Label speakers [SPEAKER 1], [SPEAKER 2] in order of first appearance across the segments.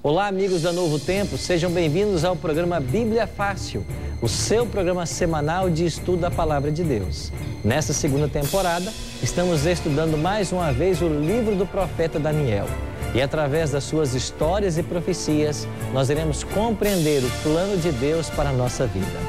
[SPEAKER 1] Olá, amigos da Novo Tempo, sejam bem-vindos ao programa Bíblia Fácil, o seu programa semanal de estudo da Palavra de Deus. Nessa segunda temporada, estamos estudando mais uma vez o livro do profeta Daniel. E através das suas histórias e profecias, nós iremos compreender o plano de Deus para a nossa vida.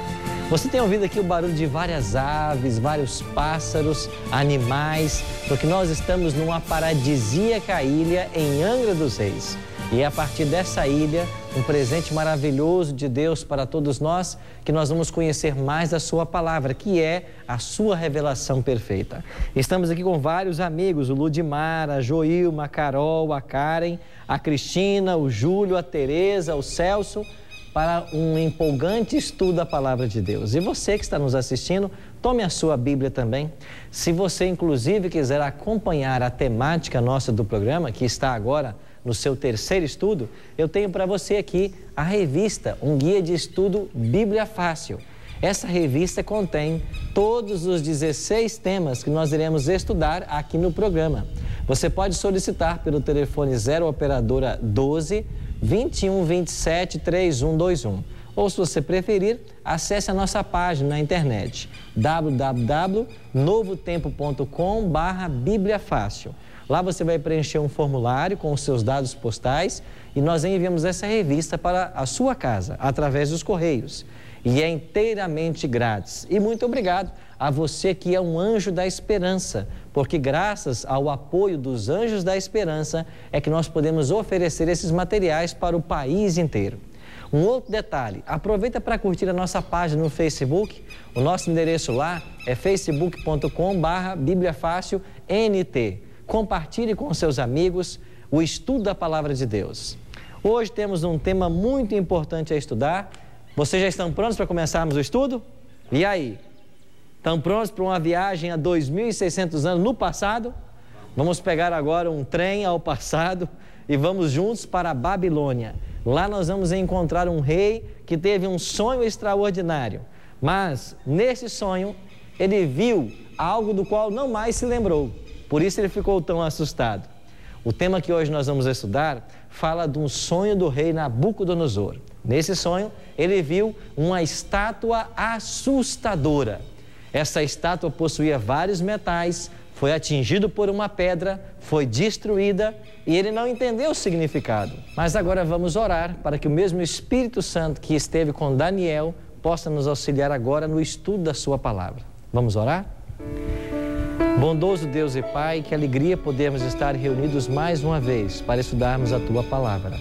[SPEAKER 1] Você tem ouvido aqui o barulho de várias aves, vários pássaros, animais, porque nós estamos numa paradisíaca ilha em Angra dos Reis. E é a partir dessa ilha, um presente maravilhoso de Deus para todos nós, que nós vamos conhecer mais da sua palavra, que é a sua revelação perfeita. Estamos aqui com vários amigos, o Ludimar, a Joilma, a Carol, a Karen, a Cristina, o Júlio, a Tereza, o Celso, para um empolgante estudo da palavra de Deus. E você que está nos assistindo, tome a sua Bíblia também. Se você, inclusive, quiser acompanhar a temática nossa do programa, que está agora no seu terceiro estudo, eu tenho para você aqui a revista, um guia de estudo Bíblia Fácil. Essa revista contém todos os 16 temas que nós iremos estudar aqui no programa. Você pode solicitar pelo telefone 0 operadora 12 21 27 3121. Ou, se você preferir, acesse a nossa página na internet www.novotempo.com/bibliafácil. Lá você vai preencher um formulário com os seus dados postais e nós enviamos essa revista para a sua casa, através dos correios. E é inteiramente grátis. E muito obrigado a você que é um anjo da esperança, porque graças ao apoio dos anjos da esperança é que nós podemos oferecer esses materiais para o país inteiro. Um outro detalhe, aproveita para curtir a nossa página no Facebook. O nosso endereço lá é facebook.com/bibliafácilnt. Compartilhe com seus amigos o estudo da Palavra de Deus. Hoje temos um tema muito importante a estudar. Vocês já estão prontos para começarmos o estudo? E aí? Estão prontos para uma viagem a 2.600 anos no passado? Vamos pegar agora um trem ao passado e vamos juntos para a Babilônia. Lá nós vamos encontrar um rei que teve um sonho extraordinário. Mas, nesse sonho, ele viu algo do qual não mais se lembrou. Por isso ele ficou tão assustado. O tema que hoje nós vamos estudar fala de um sonho do rei Nabucodonosor. Nesse sonho, ele viu uma estátua assustadora. Essa estátua possuía vários metais, foi atingido por uma pedra, foi destruída e ele não entendeu o significado. Mas agora vamos orar para que o mesmo Espírito Santo que esteve com Daniel possa nos auxiliar agora no estudo da sua palavra. Vamos orar? Bondoso Deus e Pai, que alegria podermos estar reunidos mais uma vez para estudarmos a Tua Palavra.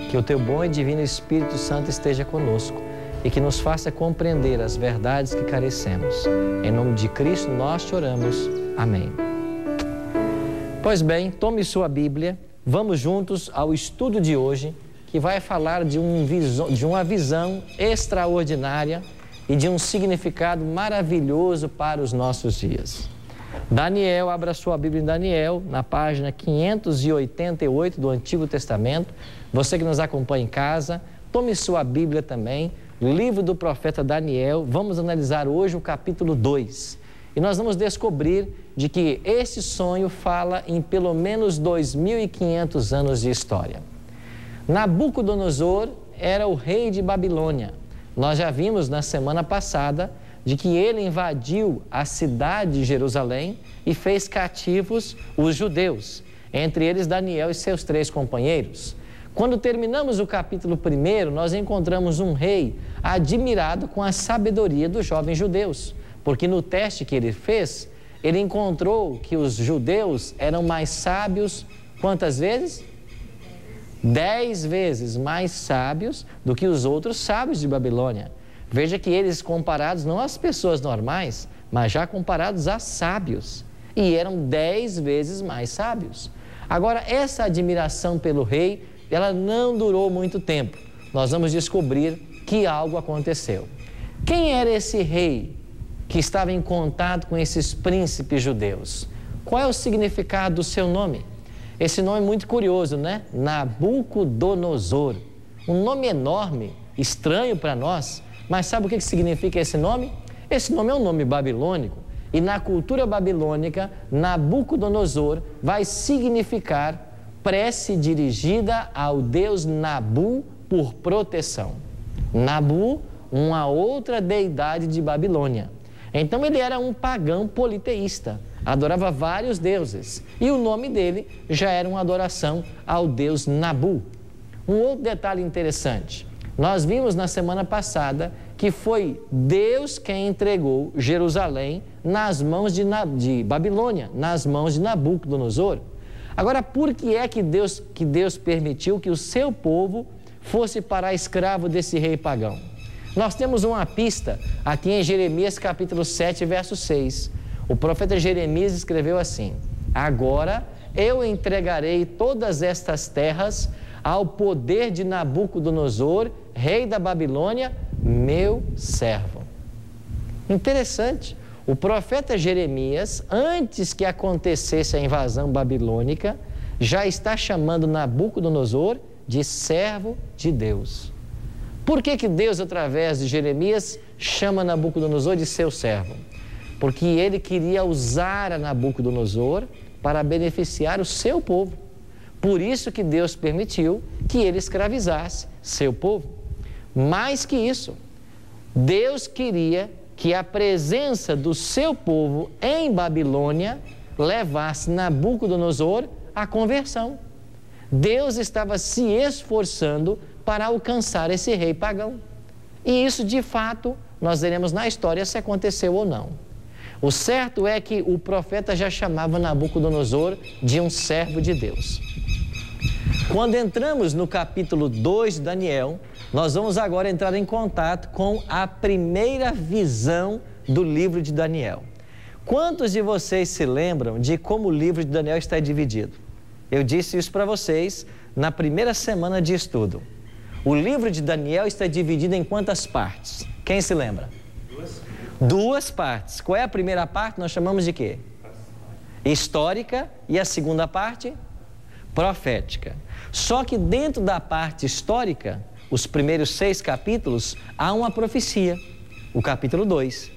[SPEAKER 1] Que o Teu bom e divino Espírito Santo esteja conosco e que nos faça compreender as verdades que carecemos. Em nome de Cristo nós te oramos. Amém. Pois bem, tome sua Bíblia, vamos juntos ao estudo de hoje, que vai falar de uma visão extraordinária e de um significado maravilhoso para os nossos dias. Daniel, abra sua Bíblia em Daniel, na página 588 do Antigo Testamento. Você que nos acompanha em casa, tome sua Bíblia também, livro do profeta Daniel. Vamos analisar hoje o capítulo 2. E nós vamos descobrir de que esse sonho fala em pelo menos 2.500 anos de história. Nabucodonosor era o rei de Babilônia. Nós já vimos na semana passada de que ele invadiu a cidade de Jerusalém e fez cativos os judeus, entre eles Daniel e seus 3 companheiros. Quando terminamos o capítulo 1, nós encontramos um rei admirado com a sabedoria dos jovens judeus, porque no teste que ele fez, ele encontrou que os judeus eram mais sábios, quantas vezes? 10 vezes mais sábios do que os outros sábios de Babilônia. Veja que eles comparados não às pessoas normais, mas já comparados a sábios. E eram 10 vezes mais sábios. Agora, essa admiração pelo rei, ela não durou muito tempo. Nós vamos descobrir que algo aconteceu. Quem era esse rei que estava em contato com esses príncipes judeus? Qual é o significado do seu nome? Esse nome é muito curioso, né? Nabucodonosor. Um nome enorme, estranho para nós. Mas sabe o que significa esse nome? Esse nome é um nome babilônico. E na cultura babilônica, Nabucodonosor vai significar prece dirigida ao deus Nabu por proteção. Nabu, uma outra deidade de Babilônia. Então ele era um pagão politeísta, adorava vários deuses, e o nome dele já era uma adoração ao deus Nabu. Um outro detalhe interessante, nós vimos na semana passada que foi Deus quem entregou Jerusalém nas mãos de Babilônia, nas mãos de Nabucodonosor. Agora, por que é que Deus permitiu que o seu povo fosse parar escravo desse rei pagão? Nós temos uma pista aqui em Jeremias capítulo 7, verso 6. O profeta Jeremias escreveu assim: agora eu entregarei todas estas terras ao poder de Nabucodonosor, rei da Babilônia, meu servo. Interessante, o profeta Jeremias, antes que acontecesse a invasão babilônica, já está chamando Nabucodonosor de servo de Deus. Por que Deus, através de Jeremias, chama Nabucodonosor de seu servo? Porque ele queria usar a Nabucodonosor para beneficiar o seu povo. Por isso que Deus permitiu que ele escravizasse seu povo. Mais que isso, Deus queria que a presença do seu povo em Babilônia levasse Nabucodonosor à conversão. Deus estava se esforçando para alcançar esse rei pagão. E isso, de fato, nós veremos na história se aconteceu ou não. O certo é que o profeta já chamava Nabucodonosor de um servo de Deus. Quando entramos no capítulo 2 de Daniel, nós vamos agora entrar em contato com a primeira visão do livro de Daniel. Quantos de vocês se lembram de como o livro de Daniel está dividido? Eu disse isso para vocês na primeira semana de estudo. O livro de Daniel está dividido em quantas partes? Quem se lembra? Duas partes. Qual é a primeira parte? Nós chamamos de quê? Histórica. E a segunda parte? Profética. Só que dentro da parte histórica, os primeiros 6 capítulos, há uma profecia, o capítulo 2.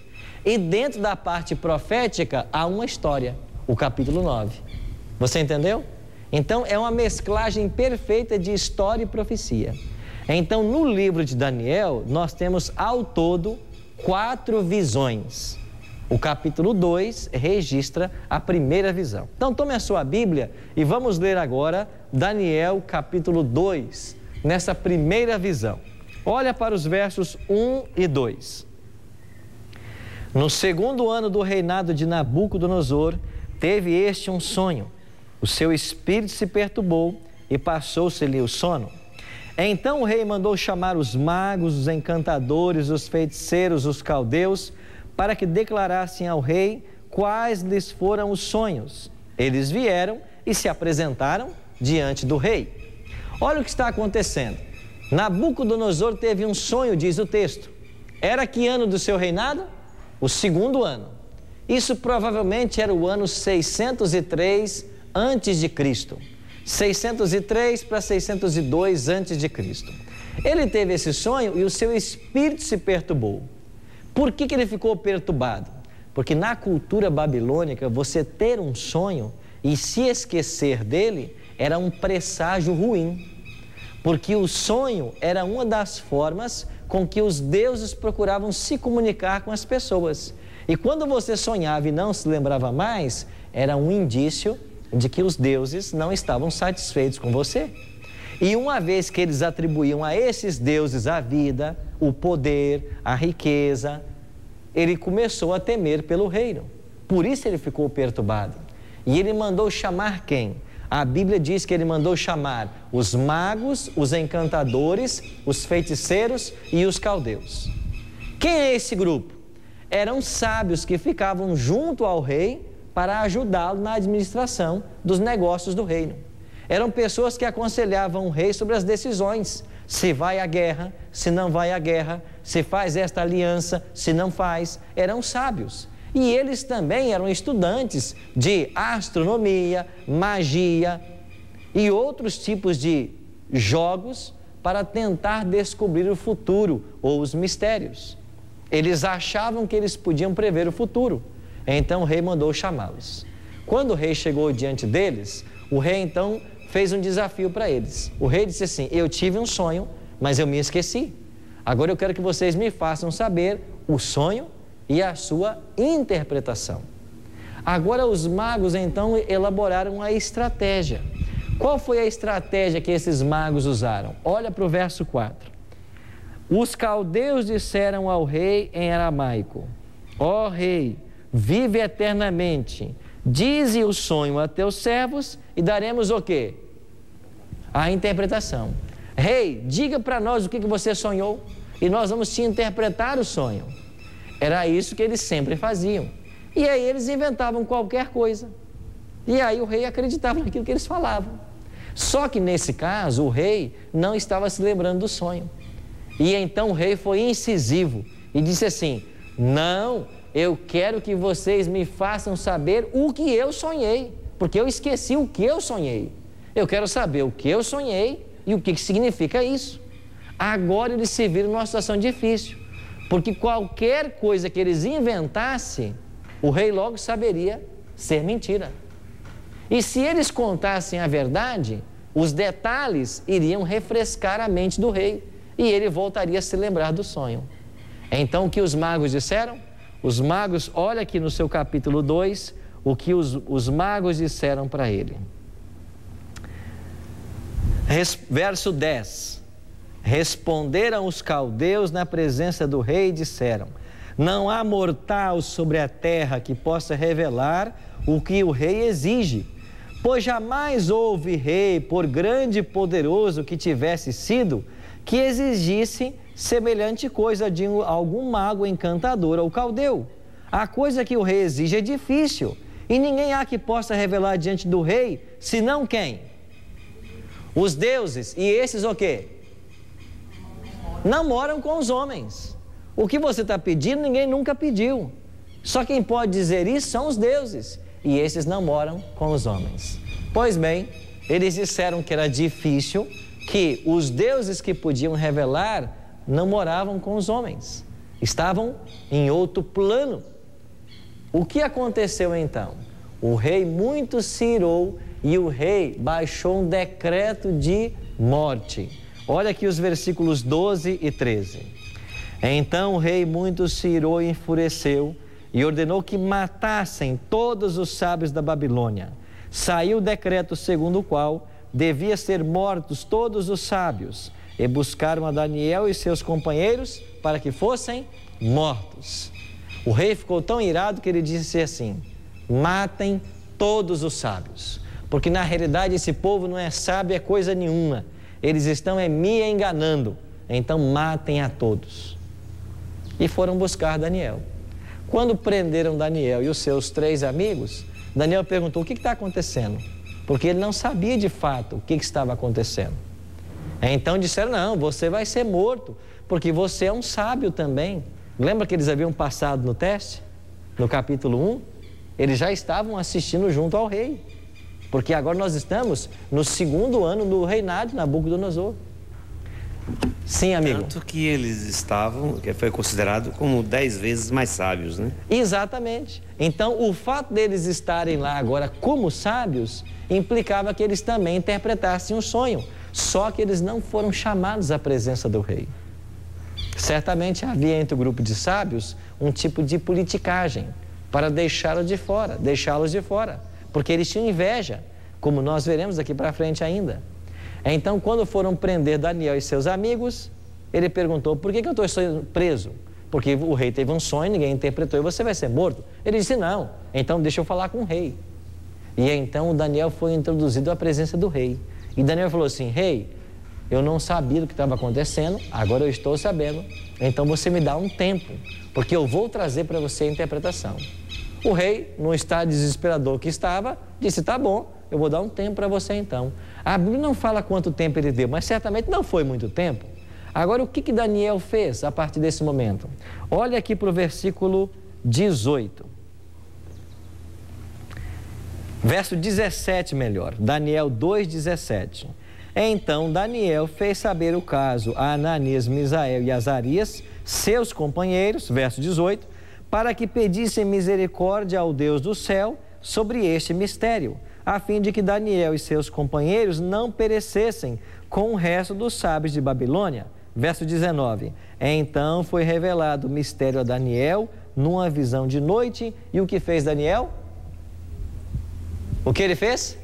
[SPEAKER 1] E dentro da parte profética, há uma história, o capítulo 9. Você entendeu? Então, é uma mesclagem perfeita de história e profecia. Então, no livro de Daniel, nós temos ao todo 4 visões. O capítulo 2 registra a primeira visão. Então, tome a sua Bíblia e vamos ler agora Daniel capítulo 2, nessa primeira visão. Olha para os versos 1 e 2. No segundo ano do reinado de Nabucodonosor, teve este um sonho. O seu espírito se perturbou e passou-se-lhe o sono. Então o rei mandou chamar os magos, os encantadores, os feiticeiros, os caldeus, para que declarassem ao rei quais lhes foram os sonhos. Eles vieram e se apresentaram diante do rei. Olha o que está acontecendo. Nabucodonosor teve um sonho, diz o texto. Era que ano do seu reinado? O segundo ano. Isso provavelmente era o ano 603 antes de Cristo. 603 para 602 antes de Cristo. Ele teve esse sonho e o seu espírito se perturbou. Por que ele ficou perturbado? Porque na cultura babilônica, você ter um sonho e se esquecer dele era um presságio ruim. Porque o sonho era uma das formas com que os deuses procuravam se comunicar com as pessoas. E quando você sonhava e não se lembrava mais, era um indício de que os deuses não estavam satisfeitos com você. E uma vez que eles atribuíam a esses deuses a vida, o poder, a riqueza, ele começou a temer pelo reino. Por isso ele ficou perturbado. E ele mandou chamar quem? A Bíblia diz que ele mandou chamar os magos, os encantadores, os feiticeiros e os caldeus. Quem é esse grupo? Eram sábios que ficavam junto ao rei para ajudá-lo na administração dos negócios do reino. Eram pessoas que aconselhavam o rei sobre as decisões, se vai à guerra, se não vai à guerra, se faz esta aliança, se não faz. Eram sábios. E eles também eram estudantes de astronomia, magia e outros tipos de jogos para tentar descobrir o futuro ou os mistérios. Eles achavam que eles podiam prever o futuro. Então o rei mandou chamá-los. Quando o rei chegou diante deles, o rei então fez um desafio para eles. O rei disse assim: eu tive um sonho, mas eu me esqueci. Agora eu quero que vocês me façam saber o sonho e a sua interpretação. Agora os magos então elaboraram a estratégia. Qual foi a estratégia que esses magos usaram? Olha para o verso 4. Os caldeus disseram ao rei em aramaico: ó rei, vive eternamente, dize o sonho a teus servos e daremos o quê? A interpretação. Rei, diga para nós o que você sonhou e nós vamos te interpretar o sonho. Era isso que eles sempre faziam. E aí eles inventavam qualquer coisa. E aí o rei acreditava naquilo que eles falavam. Só que nesse caso o rei não estava se lembrando do sonho. E então o rei foi incisivo e disse assim: não, eu quero que vocês me façam saber o que eu sonhei, porque eu esqueci o que eu sonhei. Eu quero saber o que eu sonhei e o que significa isso. Agora eles se viram numa situação difícil, porque qualquer coisa que eles inventassem, o rei logo saberia ser mentira. E se eles contassem a verdade, os detalhes iriam refrescar a mente do rei e ele voltaria a se lembrar do sonho. Então o que os magos disseram? Os magos, olha aqui no seu capítulo 2, o que os magos disseram para ele. Verso 10. Responderam os caldeus na presença do rei e disseram: não há mortal sobre a terra que possa revelar o que o rei exige, pois jamais houve rei, por grande e poderoso que tivesse sido, que exigisse semelhante coisa de algum mago encantador ou caldeu. A coisa que o rei exige é difícil, e ninguém há que possa revelar diante do rei, senão quem? Os deuses. E esses o quê? Não moram com os homens. O que você está pedindo, ninguém nunca pediu. Só quem pode dizer isso são os deuses, e esses não moram com os homens. Pois bem, eles disseram que era difícil, que os deuses que podiam revelar não moravam com os homens, estavam em outro plano. O que aconteceu então? O rei muito se irou e o rei baixou um decreto de morte. Olha aqui os versículos 12 e 13. Então o rei muito se irou e enfureceu e ordenou que matassem todos os sábios da Babilônia. Saiu o decreto segundo o qual devia ser mortos todos os sábios, e buscaram a Daniel e seus companheiros para que fossem mortos. O rei ficou tão irado que ele disse assim: matem todos os sábios, porque na realidade esse povo não é sábio, é coisa nenhuma, eles estão me enganando, então matem a todos. E foram buscar Daniel. Quando prenderam Daniel e os seus 3 amigos, Daniel perguntou: o que está acontecendo? Porque ele não sabia de fato o que estava acontecendo. Então disseram: não, você vai ser morto, porque você é um sábio também. Lembra que eles haviam passado no teste? No capítulo 1? Eles já estavam assistindo junto ao rei, porque agora nós estamos no 2º ano do reinado de Nabucodonosor. Sim, amigo.
[SPEAKER 2] Tanto que eles estavam, que foi considerado como 10 vezes mais sábios, né?
[SPEAKER 1] Exatamente. Então, o fato deles estarem lá agora como sábios implicava que eles também interpretassem o sonho, só que eles não foram chamados à presença do rei. Certamente havia entre o grupo de sábios um tipo de politicagem para deixá-los de fora, porque eles tinham inveja, como nós veremos daqui para frente ainda. Então, quando foram prender Daniel e seus amigos, ele perguntou: por que eu estou preso? Porque o rei teve um sonho, ninguém interpretou e você vai ser morto. Ele disse: não, então deixa eu falar com o rei. E então o Daniel foi introduzido à presença do rei. E Daniel falou assim: rei, eu não sabia o que estava acontecendo, agora eu estou sabendo, então você me dá um tempo, porque eu vou trazer para você a interpretação. O rei, no estado desesperador que estava, disse: tá bom, eu vou dar um tempo para você então. A Bíblia não fala quanto tempo ele deu, mas certamente não foi muito tempo. Agora, o que Daniel fez a partir desse momento? Olha aqui para o versículo 18. Verso 17 melhor, Daniel 2,17. Então Daniel fez saber o caso a Ananias, Misael e Azarias, seus companheiros, verso 18, para que pedissem misericórdia ao Deus do céu sobre este mistério, a fim de que Daniel e seus companheiros não perecessem com o resto dos sábios de Babilônia. Verso 19. Então foi revelado o mistério a Daniel numa visão de noite. E o que fez Daniel? O que ele fez?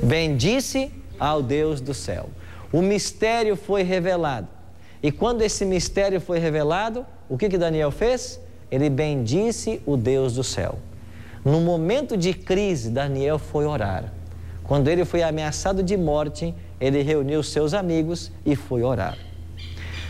[SPEAKER 1] Bendisse ao Deus do céu. O mistério foi revelado. E quando esse mistério foi revelado, o que Daniel fez? Ele bendisse o Deus do céu. No momento de crise, Daniel foi orar. Quando ele foi ameaçado de morte, ele reuniu seus amigos e foi orar.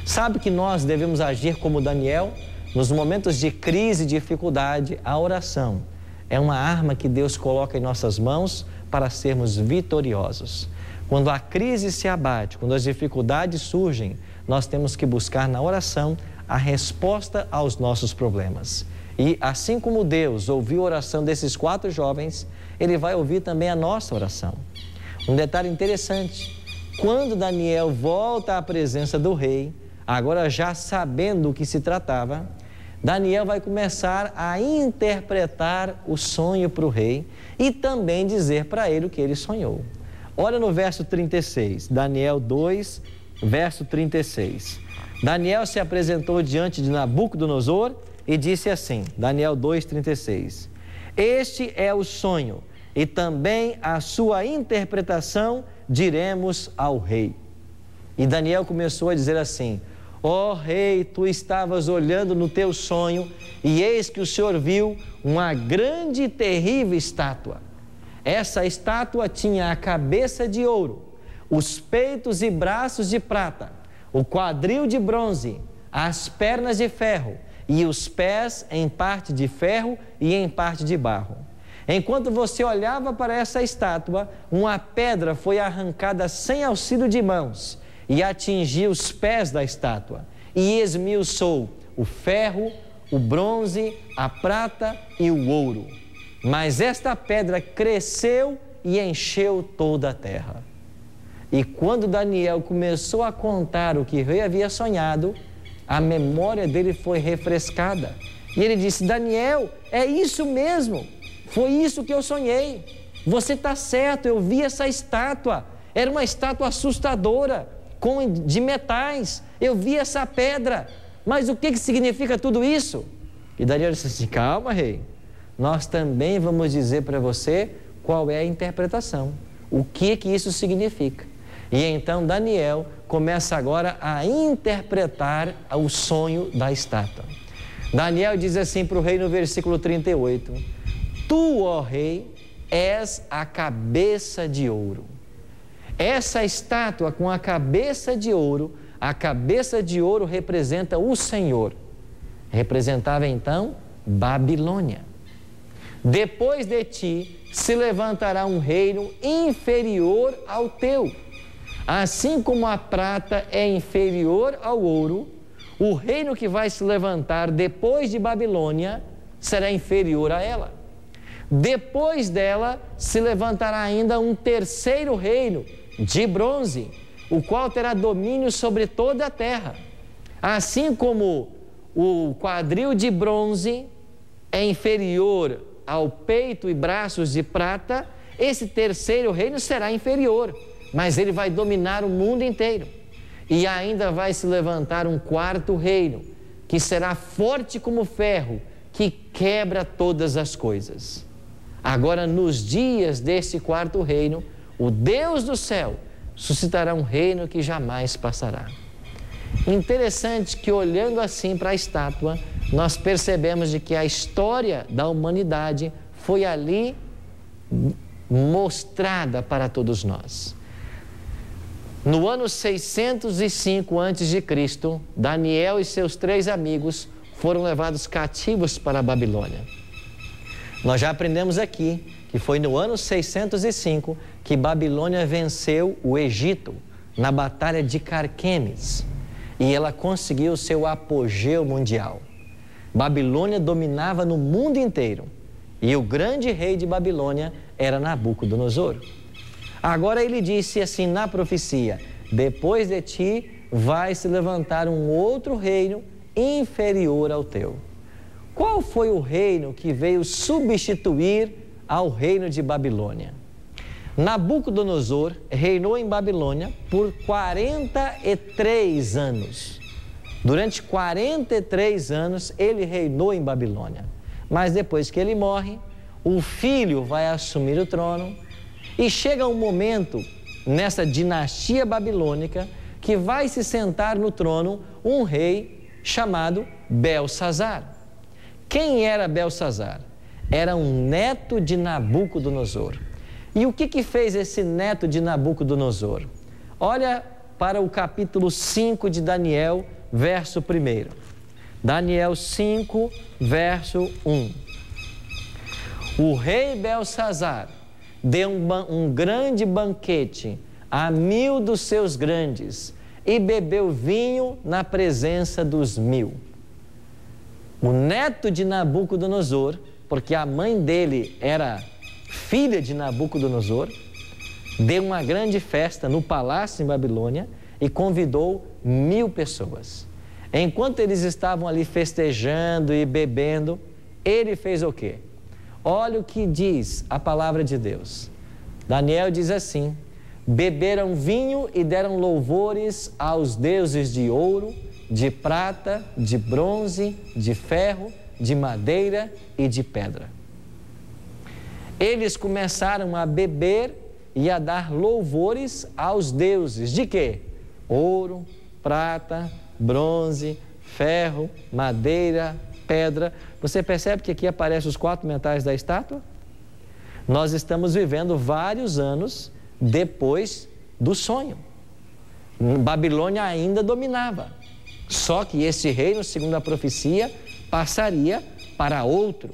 [SPEAKER 1] Sabe que nós devemos agir como Daniel? Nos momentos de crise e dificuldade, a oração é uma arma que Deus coloca em nossas mãos para sermos vitoriosos. Quando a crise se abate, quando as dificuldades surgem, nós temos que buscar na oração a resposta aos nossos problemas. E assim como Deus ouviu a oração desses 4 jovens, Ele vai ouvir também a nossa oração. Um detalhe interessante, quando Daniel volta à presença do rei, agora já sabendo do que se tratava, Daniel vai começar a interpretar o sonho para o rei e também dizer para ele o que ele sonhou. Olha no verso 36, Daniel 2, verso 36. Daniel se apresentou diante de Nabucodonosor e disse assim, Daniel 2, 36. Este é o sonho e também a sua interpretação diremos ao rei. E Daniel começou a dizer assim, ó rei, tu estavas olhando no teu sonho e eis que o Senhor viu uma grande e terrível estátua. Essa estátua tinha a cabeça de ouro, os peitos e braços de prata, o quadril de bronze, as pernas de ferro e os pés em parte de ferro e em parte de barro. Enquanto você olhava para essa estátua, uma pedra foi arrancada sem auxílio de mãos e atingiu os pés da estátua e esmiuçou o ferro, o bronze, a prata e o ouro. Mas esta pedra cresceu e encheu toda a terra. E quando Daniel começou a contar o que o rei havia sonhado, a memória dele foi refrescada. E ele disse, Daniel, é isso mesmo, foi isso que eu sonhei. Você está certo, eu vi essa estátua, era uma estátua assustadora, de metais, eu vi essa pedra, mas o que significa tudo isso? E Daniel disse assim, calma rei, nós também vamos dizer para você qual é a interpretação, o que isso significa. E então Daniel começa agora a interpretar o sonho da estátua. Daniel diz assim para o rei no versículo 38, tu, ó rei, és a cabeça de ouro. Essa estátua com a cabeça de ouro representa o Senhor. Representava então Babilônia. Depois de ti se levantará um reino inferior ao teu. Assim como a prata é inferior ao ouro, o reino que vai se levantar depois de Babilônia será inferior a ela. Depois dela se levantará ainda um terceiro reino de bronze, o qual terá domínio sobre toda a terra. Assim como o quadril de bronze é inferior ao peito e braços de prata, esse terceiro reino será inferior, mas ele vai dominar o mundo inteiro. E ainda vai se levantar um quarto reino, que será forte como ferro, que quebra todas as coisas. Agora, nos dias desse quarto reino, o Deus do céu suscitará um reino que jamais passará. Interessante que, olhando assim para a estátua, nós percebemos de que a história da humanidade foi ali mostrada para todos nós. No ano 605 a.C., Daniel e seus 3 amigos foram levados cativos para a Babilônia. Nós já aprendemos aqui que foi no ano 605 que Babilônia venceu o Egito na Batalha de Carquemes e ela conseguiu seu apogeu mundial. Babilônia dominava no mundo inteiro e o grande rei de Babilônia era Nabucodonosor. Agora ele disse assim na profecia, depois de ti vai se levantar um outro reino inferior ao teu. Qual foi o reino que veio substituir ao reino de Babilônia. Nabucodonosor reinou em Babilônia por 43 anos. Durante 43 anos ele reinou em Babilônia. Mas depois que ele morre, o filho vai assumir o trono e chega um momento nessa dinastia babilônica que vai se sentar no trono um rei chamado Belsazar. Quem era Belsazar? Era um neto de Nabucodonosor. E o que fez esse neto de Nabucodonosor? Olha para o capítulo 5 de Daniel, verso 1. Daniel 5, verso 1. O rei Belsazar deu um grande banquete a 1000 dos seus grandes e bebeu vinho na presença dos 1000. O neto de Nabucodonosor, porque a mãe dele era filha de Nabucodonosor, deu uma grande festa no palácio em Babilônia e convidou 1000 pessoas. Enquanto eles estavam ali festejando e bebendo, ele fez o quê? Olha o que diz a palavra de Deus. Daniel diz assim: beberam vinho e deram louvores aos deuses de ouro, de prata, de bronze, de ferro, de madeira e de pedra. Eles começaram a beber e a dar louvores aos deuses. De quê? Ouro, prata, bronze, ferro, madeira, pedra. Você percebe que aqui aparecem os 4 metais da estátua? Nós estamos vivendo vários anos depois do sonho. Babilônia ainda dominava. Só que esse reino, segundo a profecia, passaria para outro.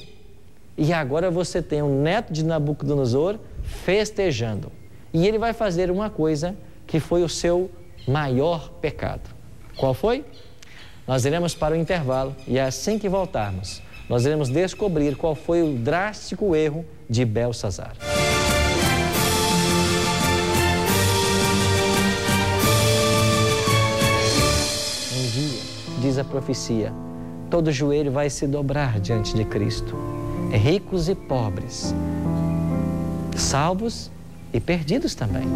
[SPEAKER 1] E agora você tem um neto de Nabucodonosor festejando. E ele vai fazer uma coisa que foi o seu maior pecado. Qual foi? Nós iremos para o intervalo e assim que voltarmos, nós iremos descobrir qual foi o drástico erro de Belsazar. Um dia, diz a profecia, todo joelho vai se dobrar diante de Cristo, ricos e pobres, salvos e perdidos também.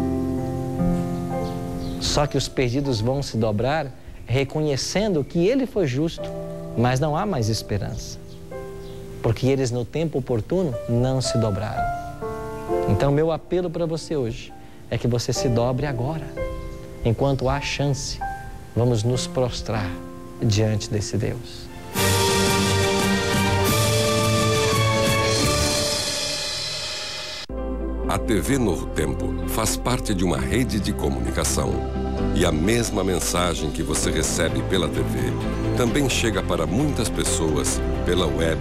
[SPEAKER 1] Só que os perdidos vão se dobrar reconhecendo que Ele foi justo, mas não há mais esperança, porque eles no tempo oportuno não se dobraram. Então meu apelo para você hoje é que você se dobre agora, enquanto há chance. Vamos nos prostrar diante desse Deus.
[SPEAKER 3] A TV Novo Tempo faz parte de uma rede de comunicação. E a mesma mensagem que você recebe pela TV também chega para muitas pessoas pela web,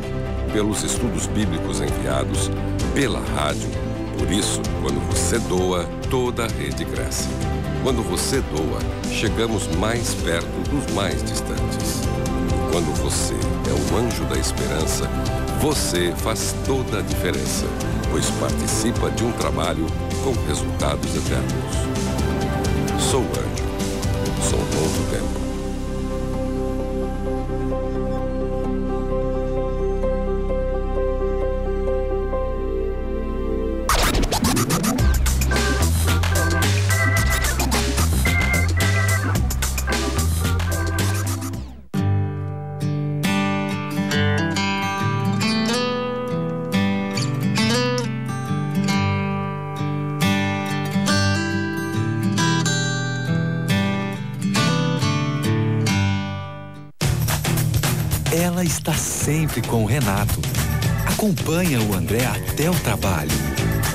[SPEAKER 3] pelos estudos bíblicos enviados, pela rádio. Por isso, quando você doa, toda a rede cresce. Quando você doa, chegamos mais perto dos mais distantes. E quando você é um anjo da esperança, você faz toda a diferença, pois participa de um trabalho com resultados eternos. Sou anjo, sou novo tempo.
[SPEAKER 4] Ela está sempre com o Renato. Acompanha o André até o trabalho.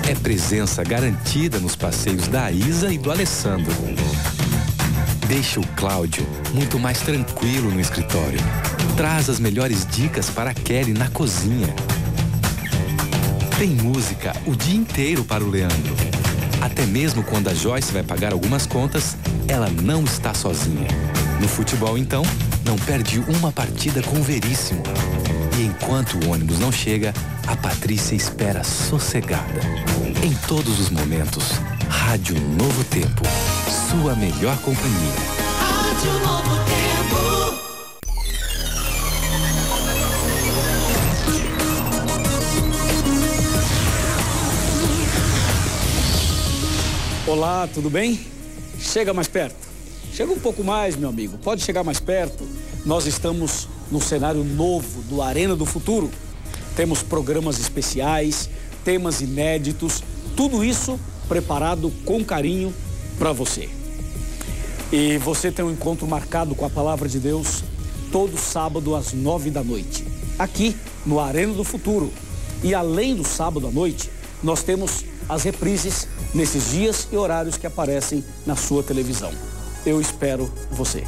[SPEAKER 4] É presença garantida nos passeios da Isa e do Alessandro. Deixa o Cláudio muito mais tranquilo no escritório. Traz as melhores dicas para a Kelly na cozinha. Tem música o dia inteiro para o Leandro. Até mesmo quando a Joyce vai pagar algumas contas, ela não está sozinha. No futebol, então, não perde uma partida com o Veríssimo. E enquanto o ônibus não chega, a Patrícia espera sossegada. Em todos os momentos, Rádio Novo Tempo, sua melhor companhia.
[SPEAKER 5] Rádio Novo Tempo.
[SPEAKER 6] Olá, tudo bem? Chega mais perto. Chega um pouco mais, meu amigo. Pode chegar mais perto. Nós estamos no cenário novo do Arena do Futuro. Temos programas especiais, temas inéditos, tudo isso preparado com carinho para você. E você tem um encontro marcado com a Palavra de Deus todo sábado às 9 da noite, aqui no Arena do Futuro. E além do sábado à noite, nós temos as reprises nesses dias e horários que aparecem na sua televisão. Eu espero você.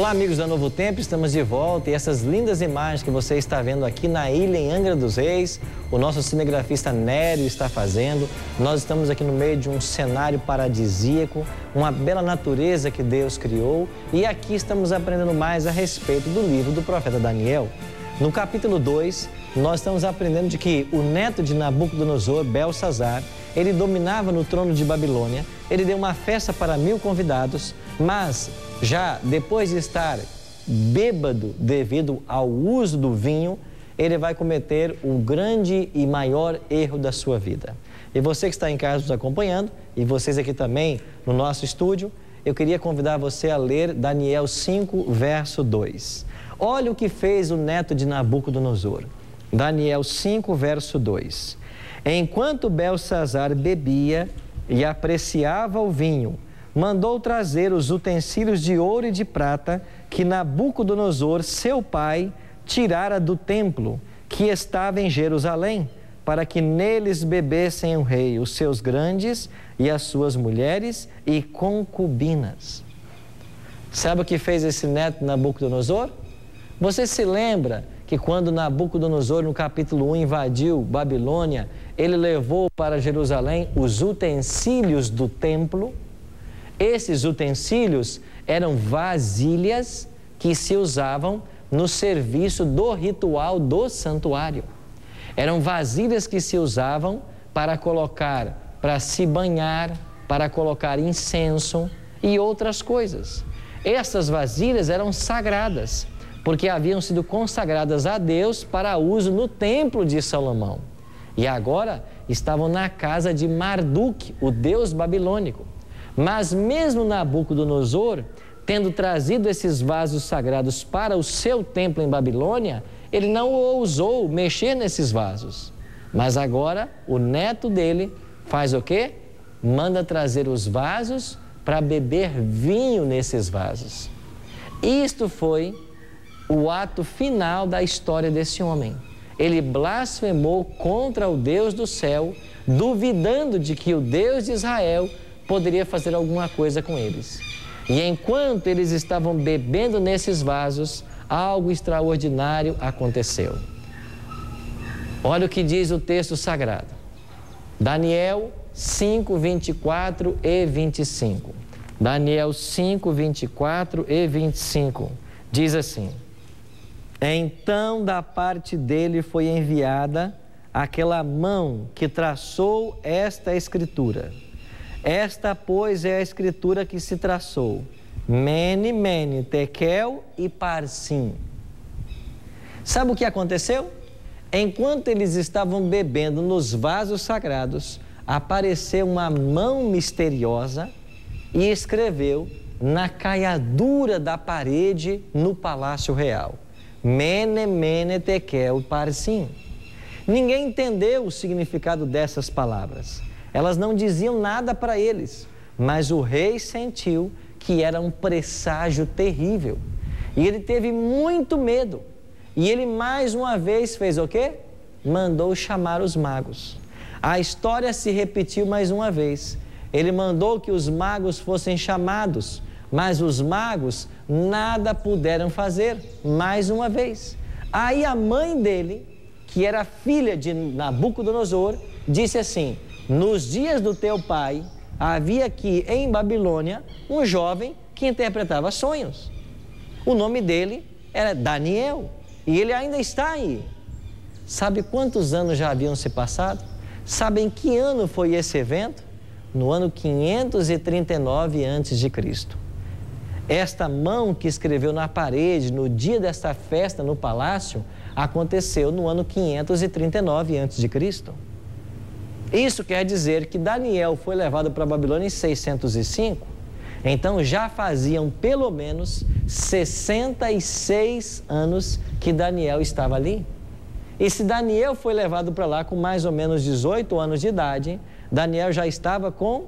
[SPEAKER 1] Olá, amigos da Novo Tempo, estamos de volta e essas lindas imagens que você está vendo aqui na ilha em Angra dos Reis, o nosso cinegrafista Nério está fazendo. Nós estamos aqui no meio de um cenário paradisíaco, uma bela natureza que Deus criou e aqui estamos aprendendo mais a respeito do livro do profeta Daniel. No capítulo 2, nós estamos aprendendo de que o neto de Nabucodonosor, Belsazar, ele dominava no trono de Babilônia, ele deu uma festa para 1000 convidados, mas já depois de estar bêbado devido ao uso do vinho, ele vai cometer o grande e maior erro da sua vida. E você que está em casa nos acompanhando, e vocês aqui também no nosso estúdio, eu queria convidar você a ler Daniel 5, verso 2. Olha o que fez o neto de Nabucodonosor. Daniel 5, verso 2. Enquanto Belsazar bebia e apreciava o vinho, mandou trazer os utensílios de ouro e de prata que Nabucodonosor, seu pai, tirara do templo que estava em Jerusalém, para que neles bebessem o rei, os seus grandes e as suas mulheres e concubinas. Sabe o que fez esse neto de Nabucodonosor? Você se lembra que quando Nabucodonosor, no capítulo 1, invadiu Babilônia, ele levou para Jerusalém os utensílios do templo? Esses utensílios eram vasilhas que se usavam no serviço do ritual do santuário. Eram vasilhas que se usavam para colocar, para se banhar, para colocar incenso e outras coisas. Essas vasilhas eram sagradas, porque haviam sido consagradas a Deus para uso no templo de Salomão. E agora estavam na casa de Marduk, o deus babilônico. Mas mesmo Nabucodonosor, tendo trazido esses vasos sagrados para o seu templo em Babilônia, ele não ousou mexer nesses vasos. Mas agora o neto dele faz o quê? Manda trazer os vasos para beber vinho nesses vasos. Isto foi o ato final da história desse homem. Ele blasfemou contra o Deus do céu, duvidando de que o Deus de Israel poderia fazer alguma coisa com eles. E enquanto eles estavam bebendo nesses vasos, algo extraordinário aconteceu. Olha o que diz o texto sagrado. Daniel 5, 24 e 25. Daniel 5, 24 e 25. Diz assim: Então da parte dele foi enviada aquela mão que traçou esta escritura. Esta, pois, é a escritura que se traçou: Mene, Mene, Tekel e Parsim. Sabe o que aconteceu? Enquanto eles estavam bebendo nos vasos sagrados, apareceu uma mão misteriosa e escreveu na caiadura da parede no Palácio Real: Mene, Mene, Tekel e Parsim. Ninguém entendeu o significado dessas palavras. Elas não diziam nada para eles, mas o rei sentiu que era um presságio terrível. E ele teve muito medo. E ele mais uma vez fez o quê? Mandou chamar os magos. A história se repetiu mais uma vez. Ele mandou que os magos fossem chamados, mas os magos nada puderam fazer, mais uma vez. Aí a mãe dele, que era filha de Nabucodonosor, disse assim: Nos dias do teu pai, havia aqui em Babilônia um jovem que interpretava sonhos. O nome dele era Daniel e ele ainda está aí. Sabe quantos anos já haviam se passado? Sabe em que ano foi esse evento? no ano 539 a.C. Esta mão que escreveu na parede no dia desta festa no palácio aconteceu no ano 539 a.C. Isso quer dizer que Daniel foi levado para a Babilônia em 605, então já faziam pelo menos 66 anos que Daniel estava ali. E se Daniel foi levado para lá com mais ou menos 18 anos de idade, Daniel já estava com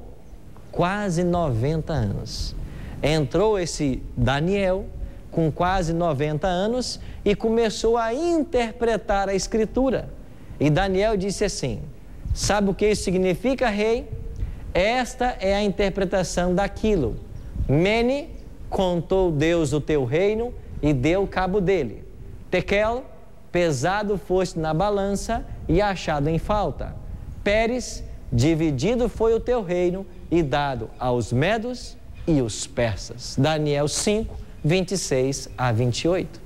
[SPEAKER 1] quase 90 anos. Entrou esse Daniel com quase 90 anos e começou a interpretar a Escritura. E Daniel disse assim: sabe o que isso significa, rei? Esta é a interpretação daquilo. Mene, contou Deus o teu reino e deu cabo dele. Tekel, pesado foste na balança e achado em falta. Pérez, dividido foi o teu reino e dado aos medos e os persas. Daniel 5, 26 a 28.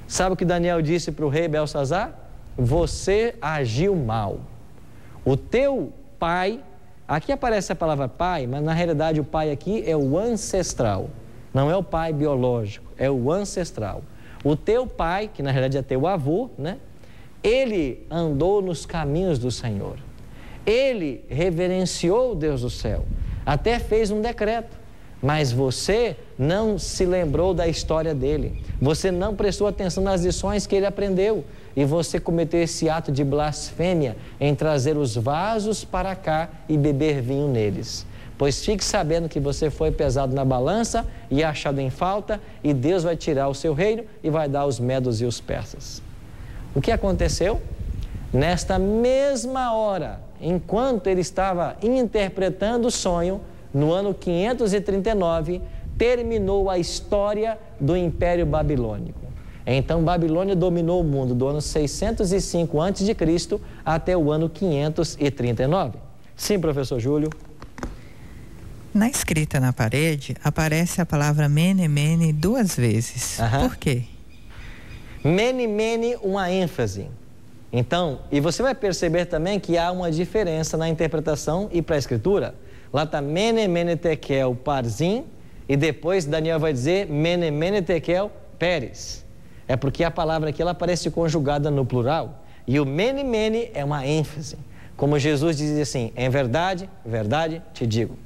[SPEAKER 1] Sabe o que Daniel disse para o rei Belsazar? Você agiu mal. O teu pai, aqui aparece a palavra pai, mas na realidade o pai aqui é o ancestral. Não é o pai biológico, é o ancestral. O teu pai, que na realidade é teu avô, né? Ele andou nos caminhos do Senhor. Ele reverenciou o Deus do céu. Até fez um decreto. Mas você não se lembrou da história dele. Você não prestou atenção nas lições que ele aprendeu. E você cometeu esse ato de blasfêmia em trazer os vasos para cá e beber vinho neles. Pois fique sabendo que você foi pesado na balança e achado em falta, e Deus vai tirar o seu reino e vai dar os medos e os persas. O que aconteceu? Nesta mesma hora, enquanto ele estava interpretando o sonho, no ano 539, terminou a história do Império Babilônico. Então, Babilônia dominou o mundo do ano 605 a.C. até o ano 539. Sim, professor Júlio.
[SPEAKER 7] Na escrita na parede, aparece a palavra mene, mene 2 vezes. Por quê?
[SPEAKER 1] Mene, mene, uma ênfase. Então, e você vai perceber também que há uma diferença na interpretação e para a escritura. Lá está mene, mene, tekel, parzim, e depois Daniel vai dizer mene, mene, tekel, Pérez. É porque a palavra aqui ela aparece conjugada no plural. E o mene, mene é uma ênfase. Como Jesus dizia assim, em verdade, verdade, te digo.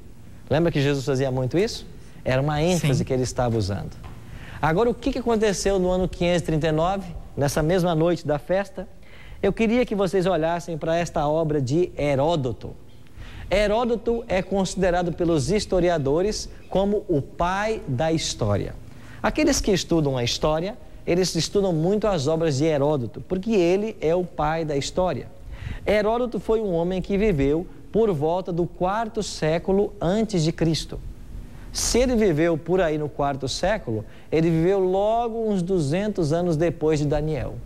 [SPEAKER 1] Lembra que Jesus fazia muito isso? Era uma ênfase que ele estava usando. Agora, o que aconteceu no ano 539, nessa mesma noite da festa? Eu queria que vocês olhassem para esta obra de Heródoto. Heródoto é considerado pelos historiadores como o pai da história. Aqueles que estudam a história, eles estudam muito as obras de Heródoto, porque ele é o pai da história. Heródoto foi um homem que viveu por volta do 4º século antes de Cristo. Se ele viveu por aí no 4º século, ele viveu logo uns 200 anos depois de Daniel.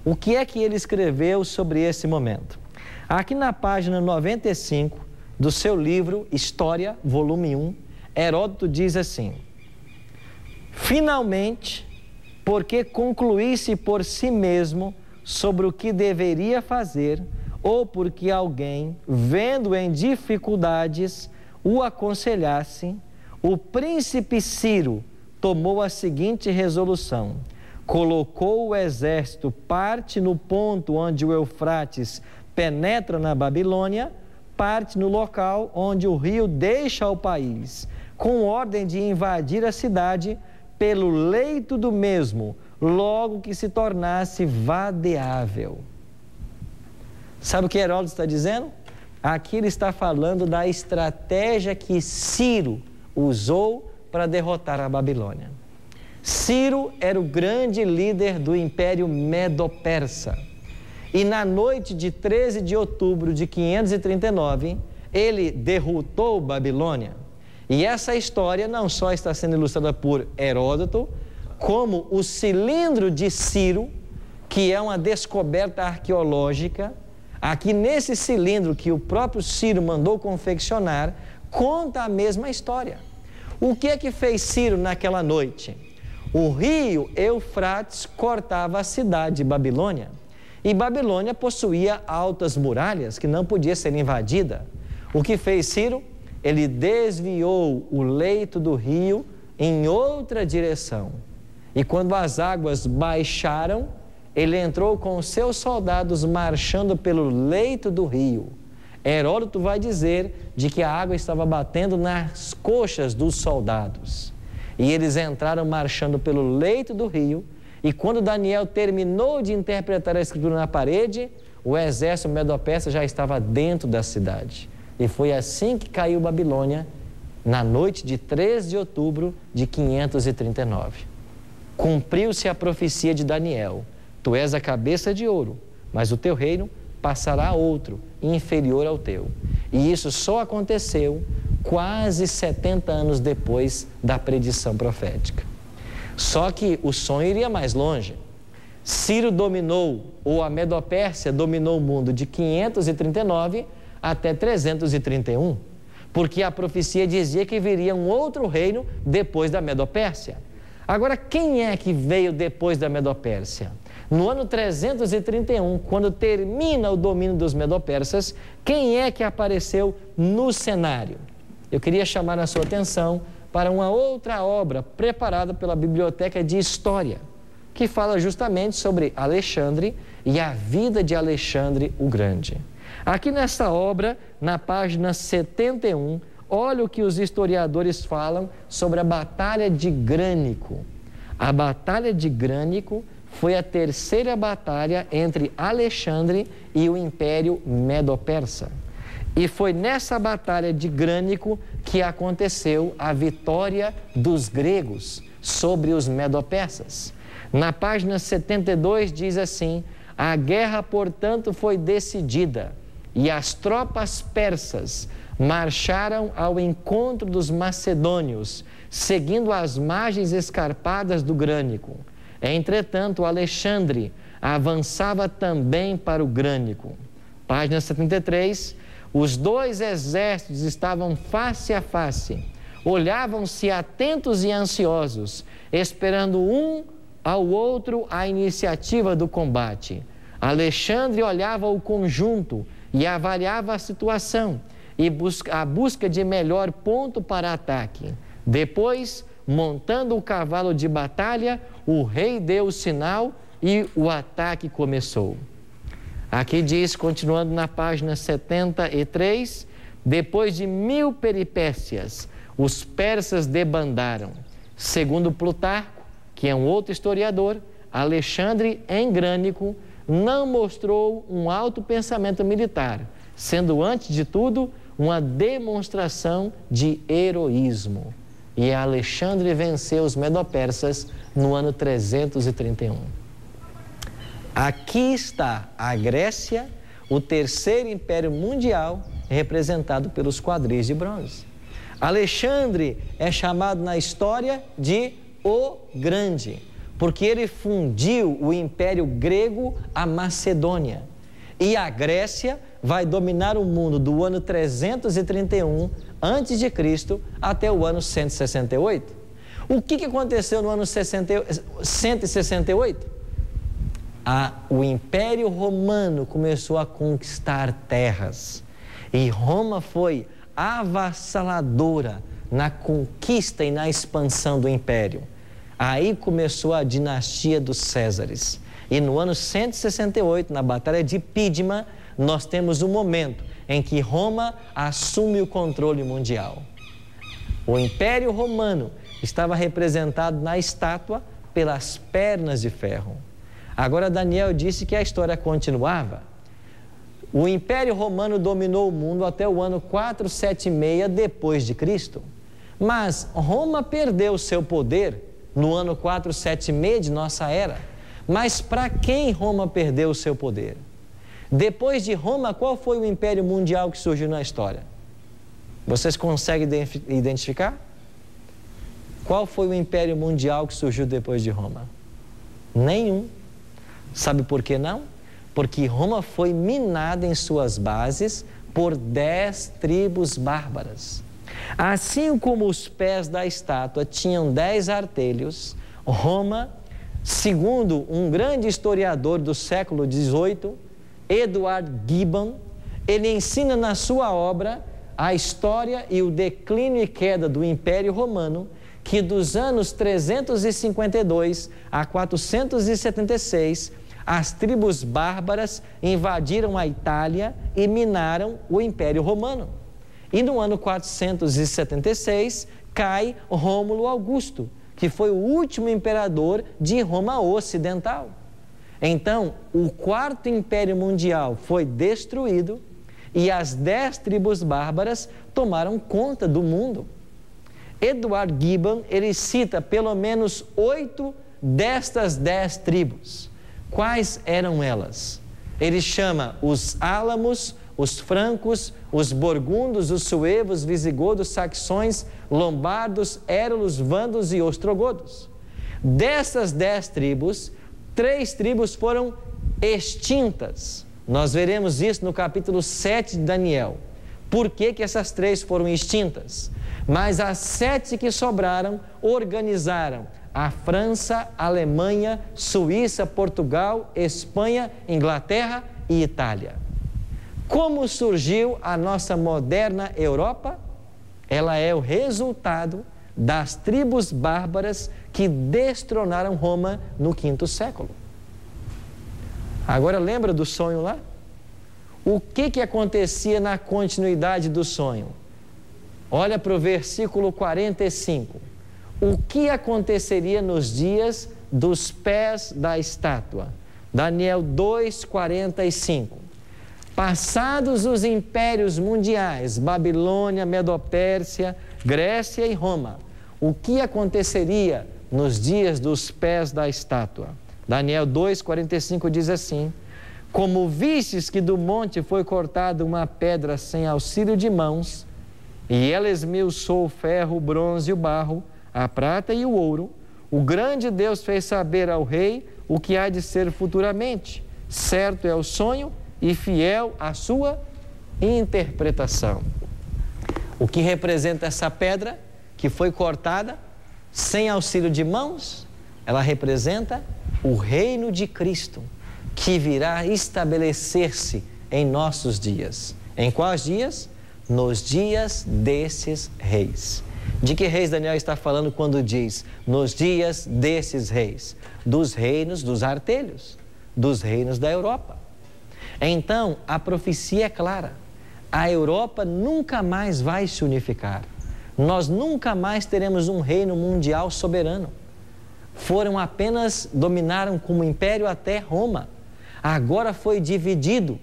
[SPEAKER 1] O que é que ele escreveu sobre esse momento? Aqui na página 95 do seu livro História, volume 1, Heródoto diz assim: finalmente, porque concluísse por si mesmo sobre o que deveria fazer, ou porque alguém, vendo em dificuldades, o aconselhasse, o príncipe Ciro tomou a seguinte resolução: colocou o exército parte no ponto onde o Eufrates penetra na Babilônia, parte no local onde o rio deixa o país, com ordem de invadir a cidade pelo leito do mesmo, logo que se tornasse vadeável. Sabe o que Heródoto está dizendo? Aqui ele está falando da estratégia que Ciro usou para derrotar a Babilônia. Ciro era o grande líder do Império Medo-Persa. E na noite de 13 de outubro de 539, ele derrotou Babilônia. E essa história não só está sendo ilustrada por Heródoto, como o cilindro de Ciro, que é uma descoberta arqueológica. Aqui nesse cilindro que o próprio Ciro mandou confeccionar, conta a mesma história. O que é que fez Ciro naquela noite? O rio Eufrates cortava a cidade de Babilônia, e Babilônia possuía altas muralhas que não podia ser invadida. O que fez Ciro? ele desviou o leito do rio em outra direção. E quando as águas baixaram, ele entrou com os seus soldados marchando pelo leito do rio. Heródoto vai dizer de que a água estava batendo nas coxas dos soldados. E eles entraram marchando pelo leito do rio. E quando Daniel terminou de interpretar a escritura na parede, o exército medo-persa já estava dentro da cidade. E foi assim que caiu Babilônia, na noite de 3 de outubro de 539. Cumpriu-se a profecia de Daniel: tu és a cabeça de ouro, mas o teu reino passará a outro, inferior ao teu. E isso só aconteceu quase 70 anos depois da predição profética. Só que o sonho iria mais longe. Ciro dominou, ou a Medo-Pérsia dominou o mundo de 539 até 331, porque a profecia dizia que viria um outro reino depois da Medo-Pérsia. Agora, quem é que veio depois da Medo-Pérsia? No ano 331, quando termina o domínio dos Medo-Persas, quem é que apareceu no cenário? Eu queria chamar a sua atenção para uma outra obra preparada pela Biblioteca de História, que fala justamente sobre Alexandre e a vida de Alexandre o Grande. Aqui nessa obra, na página 71, olha o que os historiadores falam sobre a Batalha de Grânico. A Batalha de Grânico foi a terceira batalha entre Alexandre e o Império Medo-Persa. E foi nessa Batalha de Grânico que aconteceu a vitória dos gregos sobre os Medo-Persas. Na página 72 diz assim: a guerra, portanto, foi decidida e as tropas persas marcharam ao encontro dos macedônios, seguindo as margens escarpadas do Grânico. Entretanto, Alexandre avançava também para o Grânico. Página 73, os dois exércitos estavam face a face, olhavam-se atentos e ansiosos, esperando um ao outro a iniciativa do combate. Alexandre olhava o conjunto e avaliava a situação e a busca de melhor ponto para ataque. Depois, montando o cavalo de batalha, o rei deu o sinal e o ataque começou. Aqui diz, continuando na página 73, depois de 1000 peripécias, os persas debandaram. Segundo Plutarco, que é um outro historiador, Alexandre, em Grânico, não mostrou um alto pensamento militar, sendo, antes de tudo, uma demonstração de heroísmo. E Alexandre venceu os Medo-Persas no ano 331. Aqui está a Grécia, o terceiro império mundial, representado pelos quadris de bronze. Alexandre é chamado na história de o Grande, porque ele fundiu o Império Grego à Macedônia. E a Grécia vai dominar o mundo do ano 331 a.C. até o ano 168. O que aconteceu no ano 168? O Império Romano começou a conquistar terras. E Roma foi avassaladora na conquista e na expansão do Império. Aí começou a dinastia dos Césares. E no ano 168, na Batalha de Pídima, nós temos um momento em que Roma assume o controle mundial. O Império Romano estava representado na estátua pelas pernas de ferro. Agora Daniel disse que a história continuava. O Império Romano dominou o mundo até o ano 476 depois de Cristo. Mas Roma perdeu seu poder no ano 476 de nossa era. Mas para quem Roma perdeu o seu poder? Depois de Roma, qual foi o império mundial que surgiu na história? Vocês conseguem identificar? Qual foi o império mundial que surgiu depois de Roma? Nenhum. Sabe por que não? Porque Roma foi minada em suas bases por 10 tribos bárbaras. Assim como os pés da estátua tinham 10 artelhos, Roma, segundo um grande historiador do século XVIII, Edward Gibbon, ele ensina na sua obra a história e o declínio e queda do Império Romano, que dos anos 352 a 476, as tribos bárbaras invadiram a Itália e minaram o Império Romano. E no ano 476 cai Rômulo Augusto, que foi o último imperador de Roma Ocidental. Então, o Quarto Império Mundial foi destruído e as 10 tribos bárbaras tomaram conta do mundo. Edward Gibbon, ele cita pelo menos 8 destas 10 tribos. Quais eram elas? Ele chama os álamos, os francos, os burgundos, os suevos, visigodos, saxões, lombardos, érulos, vândalos e ostrogodos. Dessas 10 tribos, 3 tribos foram extintas. Nós veremos isso no capítulo 7 de Daniel. Por que essas 3 foram extintas? Mas as 7 que sobraram organizaram a França, Alemanha, Suíça, Portugal, Espanha, Inglaterra e Itália. Como surgiu a nossa moderna Europa? Ela é o resultado das tribos bárbaras que destronaram Roma no quinto século. Agora lembra do sonho lá? O que acontecia na continuidade do sonho? Olha para o versículo 45. O que aconteceria nos dias dos pés da estátua? Daniel 2:45. Passados os impérios mundiais, Babilônia, Medopérsia, Grécia e Roma, o que aconteceria nos dias dos pés da estátua? Daniel 2:45 diz assim: como vistes que do monte foi cortada uma pedra sem auxílio de mãos, e ela esmiuçou o ferro, o bronze e o barro, a prata e o ouro, o grande Deus fez saber ao rei o que há de ser futuramente. Certo é o sonho e fiel a sua interpretação. O que representa essa pedra que foi cortada sem auxílio de mãos? Ela representa o reino de Cristo, que virá estabelecer-se em nossos dias. Em quais dias? Nos dias desses reis. De que reis Daniel está falando quando diz nos dias desses reis? Dos reinos dos artelhos, dos reinos da Europa. Então, a profecia é clara. A Europa nunca mais vai se unificar. Nós nunca mais teremos um reino mundial soberano. Dominaram como império até Roma. Agora foi dividido.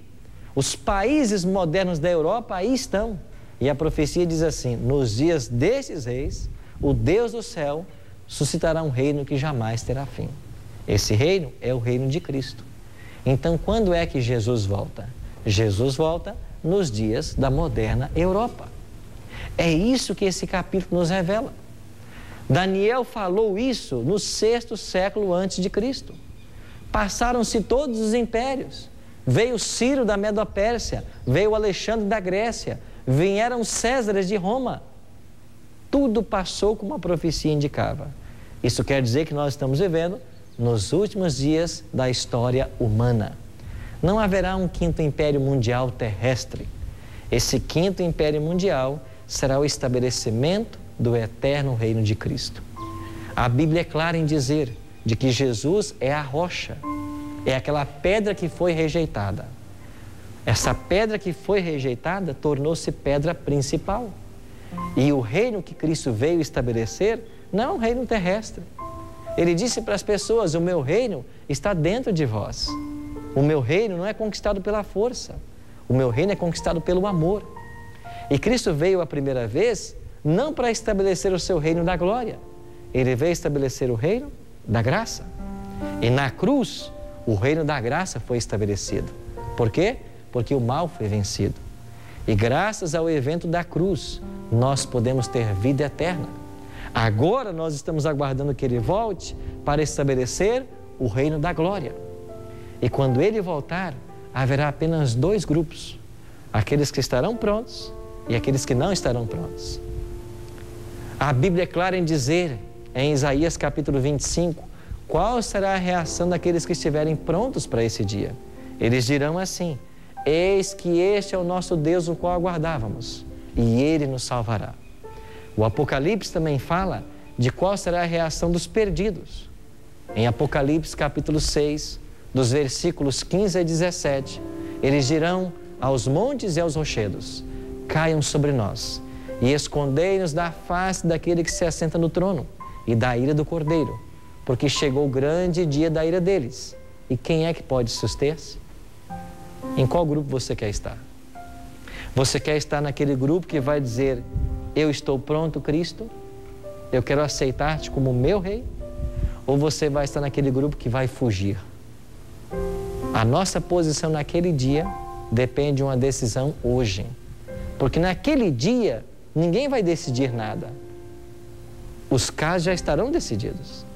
[SPEAKER 1] Os países modernos da Europa aí estão. E a profecia diz assim: nos dias desses reis, o Deus do céu suscitará um reino que jamais terá fim. Esse reino é o reino de Cristo. Então, quando é que Jesus volta? Jesus volta nos dias da moderna Europa. É isso que esse capítulo nos revela. Daniel falou isso no 6º século antes de Cristo. Passaram-se todos os impérios. Veio Ciro da Medopérsia, veio Alexandre da Grécia, vieram Césares de Roma. Tudo passou como a profecia indicava. Isso quer dizer que nós estamos vivendo nos últimos dias da história humana. Não haverá um quinto império mundial terrestre. Esse quinto império mundial será o estabelecimento do eterno reino de Cristo. A Bíblia é clara em dizer de que Jesus é a rocha, é aquela pedra que foi rejeitada. Essa pedra que foi rejeitada tornou-se pedra principal. E o reino que Cristo veio estabelecer não é um reino terrestre. Ele disse para as pessoas: o meu reino está dentro de vós. O meu reino não é conquistado pela força. O meu reino é conquistado pelo amor. E Cristo veio a primeira vez não para estabelecer o seu reino da glória. Ele veio estabelecer o reino da graça. E na cruz, o reino da graça foi estabelecido. Por quê? Porque o mal foi vencido. E graças ao evento da cruz, nós podemos ter vida eterna. Agora nós estamos aguardando que Ele volte para estabelecer o reino da glória. E quando Ele voltar, haverá apenas 2 grupos: aqueles que estarão prontos e aqueles que não estarão prontos. A Bíblia é clara em dizer, em Isaías capítulo 25, qual será a reação daqueles que estiverem prontos para esse dia. Eles dirão assim: eis que este é o nosso Deus, o qual aguardávamos. e Ele nos salvará. O Apocalipse também fala de qual será a reação dos perdidos. Em Apocalipse capítulo 6, dos versículos 15 a 17, eles dirão aos montes e aos rochedos: caiam sobre nós e escondei-nos da face daquele que se assenta no trono e da ira do Cordeiro, porque chegou o grande dia da ira deles. E quem é que pode suster-se? Em qual grupo você quer estar? Você quer estar naquele grupo que vai dizer: eu estou pronto, Cristo, eu quero aceitar-te como meu rei? Ou você vai estar naquele grupo que vai fugir? A nossa posição naquele dia depende de uma decisão hoje. Porque naquele dia ninguém vai decidir nada. Os casos já estarão decididos.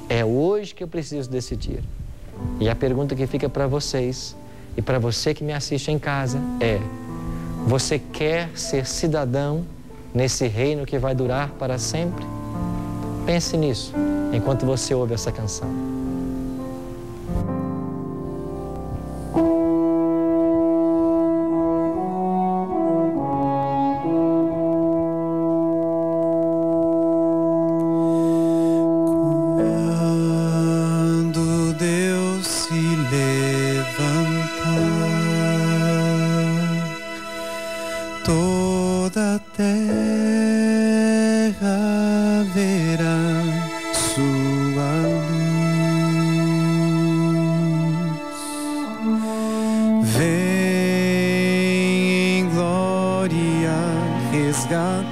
[SPEAKER 1] É hoje que eu preciso decidir. E a pergunta que fica para vocês e para você que me assiste em casa é: você quer ser cidadão nesse reino que vai durar para sempre? Pense nisso enquanto você ouve essa canção.
[SPEAKER 8] Quando Deus se levantar, toda a terra verá sua luz. Vem em glória resgatar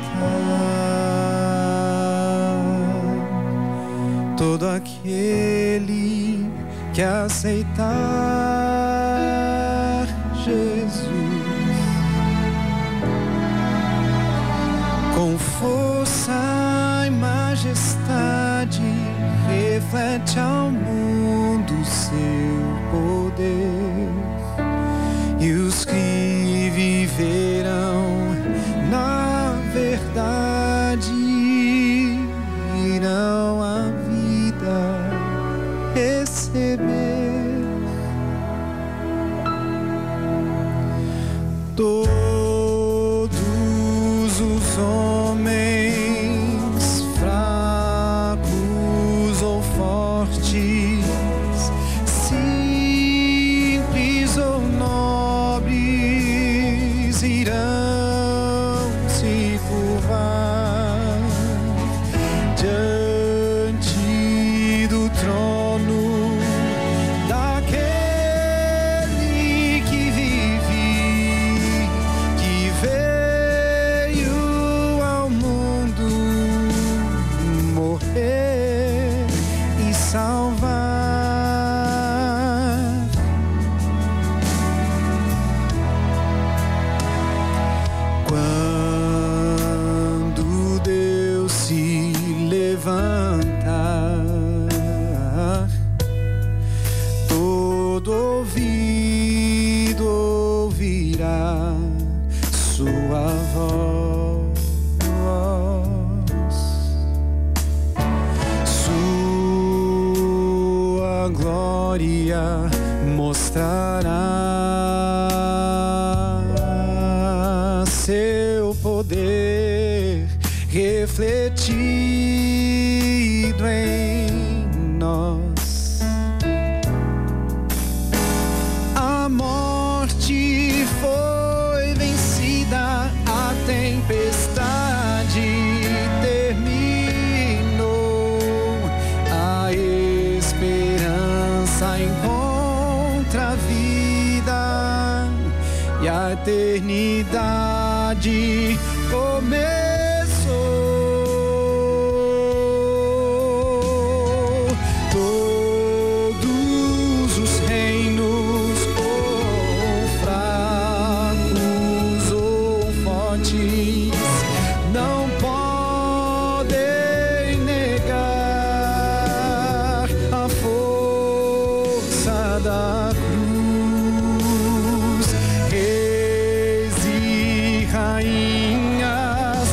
[SPEAKER 8] todo aquele que aceitar Jesus. Com força e majestade reflete ao mundo seu poder, e os que viverão na verdade irão a vida receber. Todos os homens, fracos ou fortes, simples ou nobres, irão se curvar diante do trono daquele que vive, que veio ao mundo morrer e salvar. Quando Deus se levantar, todo ouvido ouvirá sua voz, sua glória mostrará, seu poder refletido em nós. A morte foi vencida, a tempestade terminou, a esperança encontra a vida e a eternidade começou. Todos os reinos, ou fracos ou fortes, não podem negar a força da cruz. Reis e rainhas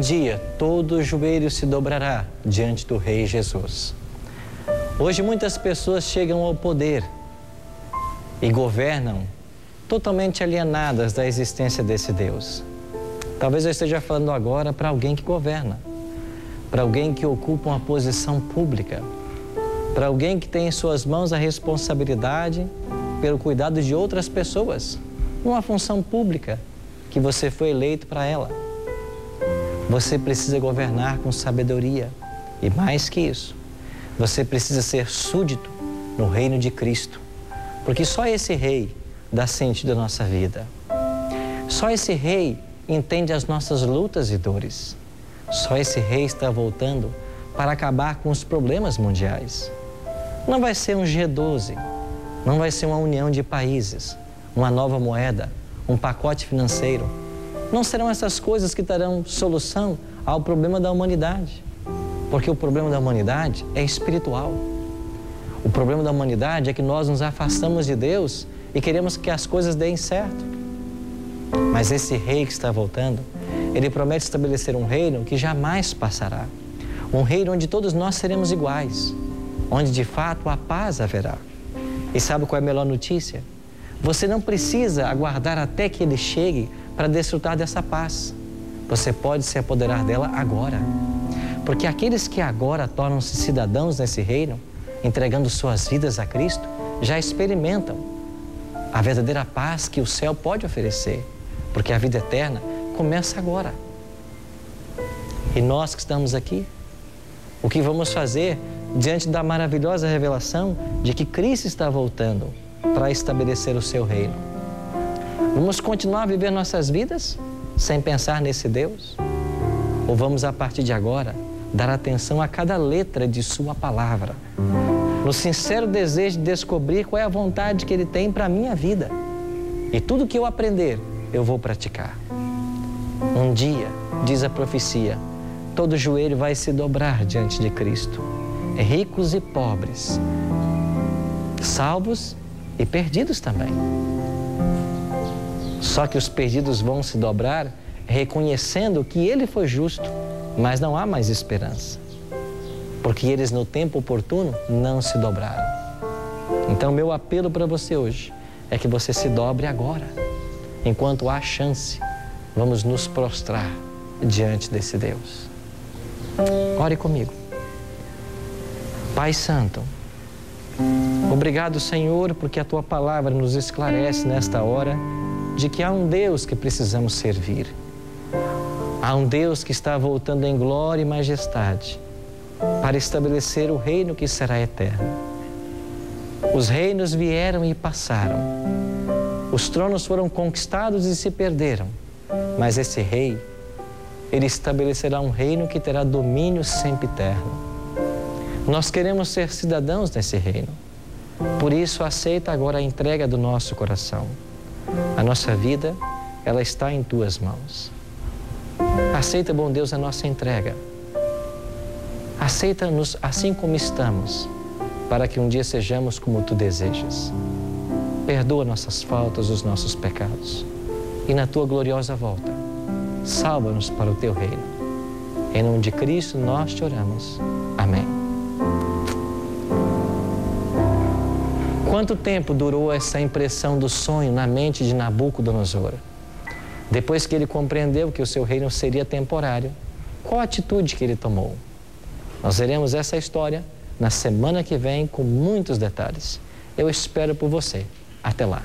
[SPEAKER 1] dia todo joelho se dobrará diante do Rei Jesus. Hoje muitas pessoas chegam ao poder e governam totalmente alienadas da existência desse Deus. Talvez eu esteja falando agora para alguém que governa, para alguém que ocupa uma posição pública, para alguém que tem em suas mãos a responsabilidade pelo cuidado de outras pessoas, uma função pública que você foi eleito para ela. Você precisa governar com sabedoria e, mais que isso, você precisa ser súdito no reino de Cristo, porque só esse Rei dá sentido à nossa vida. Só esse Rei entende as nossas lutas e dores. Só esse Rei está voltando para acabar com os problemas mundiais. Não vai ser um G12, não vai ser uma união de países, uma nova moeda, um pacote financeiro. Não serão essas coisas que darão solução ao problema da humanidade, porque o problema da humanidade é espiritual. O problema da humanidade é que nós nos afastamos de Deus e queremos que as coisas deem certo. Mas esse Rei que está voltando, ele promete estabelecer um reino que jamais passará. Um reino onde todos nós seremos iguais, onde de fato a paz haverá. E sabe qual é a melhor notícia? Você não precisa aguardar até que ele chegue para desfrutar dessa paz. Você pode se apoderar dela agora. Porque aqueles que agora tornam-se cidadãos nesse reino, entregando suas vidas a Cristo, já experimentam a verdadeira paz que o céu pode oferecer. Porque a vida eterna começa agora. E nós que estamos aqui, o que vamos fazer diante da maravilhosa revelação de que Cristo está voltando para estabelecer o seu reino? Vamos continuar a viver nossas vidas sem pensar nesse Deus? Ou vamos, a partir de agora, dar atenção a cada letra de sua palavra, no sincero desejo de descobrir qual é a vontade que Ele tem para a minha vida? E tudo que eu aprender, eu vou praticar. Um dia, diz a profecia, todo joelho vai se dobrar diante de Cristo, ricos e pobres, salvos e perdidos também. Só que os perdidos vão se dobrar reconhecendo que Ele foi justo, mas não há mais esperança, porque eles no tempo oportuno não se dobraram. Então meu apelo para você hoje é que você se dobre agora, enquanto há chance. Vamos nos prostrar diante desse Deus. Ore comigo. Pai Santo, obrigado, Senhor, porque a Tua palavra nos esclarece nesta hora de que há um Deus que precisamos servir. Há um Deus que está voltando em glória e majestade para estabelecer o reino que será eterno. Os reinos vieram e passaram. Os tronos foram conquistados e se perderam. Mas esse Rei, Ele estabelecerá um reino que terá domínio sempiterno. Nós queremos ser cidadãos desse reino. Por isso, aceita agora a entrega do nosso coração. A nossa vida, ela está em Tuas mãos. Aceita, bom Deus, a nossa entrega. Aceita-nos assim como estamos, para que um dia sejamos como Tu desejas. Perdoa nossas faltas, os nossos pecados. E na Tua gloriosa volta, salva-nos para o Teu reino. Em nome de Cristo nós te oramos. Amém. Quanto tempo durou essa impressão do sonho na mente de Nabucodonosor? Depois que ele compreendeu que o seu reino seria temporário, qual a atitude que ele tomou? Nós veremos essa história na semana que vem com muitos detalhes. Eu espero por você. Até lá.